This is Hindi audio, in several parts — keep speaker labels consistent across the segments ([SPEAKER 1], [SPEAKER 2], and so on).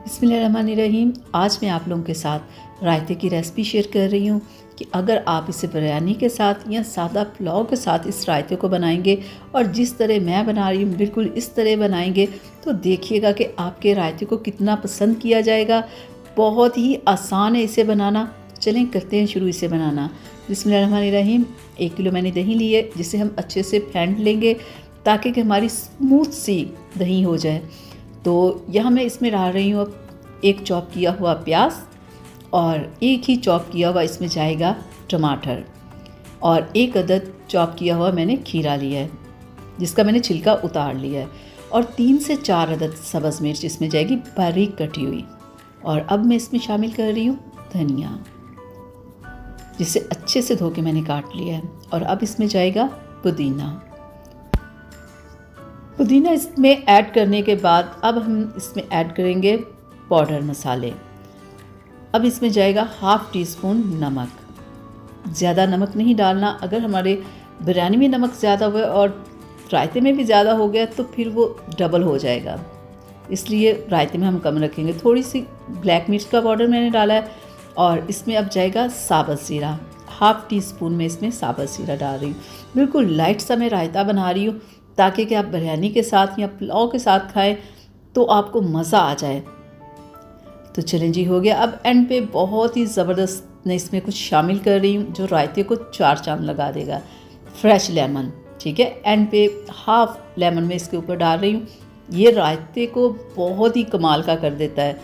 [SPEAKER 1] बिस्मिल्लाहिर्रहमानिर्रहीम। आज मैं आप लोगों के साथ रायते की रेसिपी शेयर कर रही हूँ कि अगर आप इसे बिरयानी के साथ या सादा पुलाव के साथ इस रायते को बनाएंगे और जिस तरह मैं बना रही हूँ बिल्कुल इस तरह बनाएंगे तो देखिएगा कि आपके रायते को कितना पसंद किया जाएगा। बहुत ही आसान है इसे बनाना। चलें करते हैं शुरू इसे बनाना। बिस्मिल्लाहिर्रहमानिर्रहीम। 1 किलो मैंने दही ली है जिसे हम अच्छे से फेंट लेंगे ताकि कि हमारी स्मूथ सी दही हो जाए। तो यहाँ मैं इसमें डाल रही हूँ अब 1 चॉप किया हुआ प्याज और 1 ही चॉप किया हुआ इसमें जाएगा टमाटर और 1 अदद चॉप किया हुआ मैंने खीरा लिया है जिसका मैंने छिलका उतार लिया है और 3 से 4 अदद सब्ज़ मिर्च इसमें जाएगी बारीक कटी हुई। और अब मैं इसमें शामिल कर रही हूँ धनिया जिसे अच्छे से धो के मैंने काट लिया है और अब इसमें जाएगा पुदीना इसमें ऐड करने के बाद अब हम इसमें ऐड करेंगे पाउडर मसाले। अब इसमें जाएगा 1/2 टीस्पून नमक। ज़्यादा नमक नहीं डालना। अगर हमारे बिरयानी में नमक ज़्यादा हुआ और रायते में भी ज़्यादा हो गया तो फिर वो डबल हो जाएगा, इसलिए रायते में हम कम रखेंगे। थोड़ी सी ब्लैक मिर्च का पाउडर मैंने डाला है और इसमें अब जाएगा साबुत ज़ीरा। 1/2 टीस्पून में इसमें साबुत ज़ीरा डाल रही हूँ। बिल्कुल लाइट सा मैं रायता बना रही हूँ ताकि कि आप बिरयानी के साथ या पुलाव के साथ खाएं तो आपको मज़ा आ जाए। तो चलें जी, हो गया। अब एंड पे बहुत ही ज़बरदस्त मैं इसमें कुछ शामिल कर रही हूँ जो रायते को 4 चांद लगा देगा। फ्रेश लेमन, ठीक है। एंड पे 1/2 लेमन में इसके ऊपर डाल रही हूँ। ये रायते को बहुत ही कमाल का कर देता है।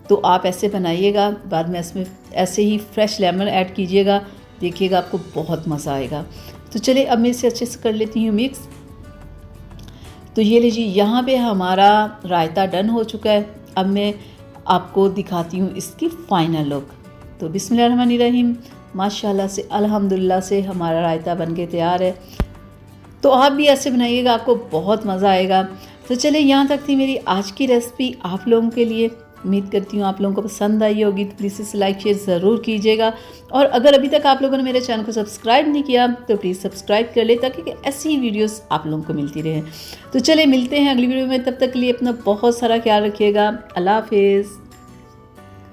[SPEAKER 1] तो आप ऐसे बनाइएगा, बाद में इसमें ऐसे ही फ्रेश लेमन ऐड कीजिएगा, देखिएगा आपको बहुत मज़ा आएगा। तो चलिए अब मैं इसे अच्छे से कर लेती हूँ मिक्स। तो ये लीजिए, यहाँ पे हमारा रायता डन हो चुका है। अब मैं आपको दिखाती हूँ इसकी फ़ाइनल लुक। तो बिस्मिल्लाहिर्रहमानिर्रहीम, माशाल्लाह से अल्हम्दुलिल्लाह से हमारा रायता बन के तैयार है। तो आप भी ऐसे बनाइएगा, आपको बहुत मज़ा आएगा। तो चलिए, यहाँ तक थी मेरी आज की रेसिपी आप लोगों के लिए। उम्मीद करती हूँ आप लोगों को पसंद आई होगी। तो प्लीज़ इसे लाइक शेयर ज़रूर कीजिएगा और अगर अभी तक आप लोगों ने मेरे चैनल को सब्सक्राइब नहीं किया तो प्लीज़ सब्सक्राइब कर ले ताकि ऐसी ही वीडियोस आप लोगों को मिलती रहें। तो चलिए मिलते हैं अगली वीडियो में, तब तक के लिए अपना बहुत सारा ख्याल रखिएगा। अल्लाह हाफिज़।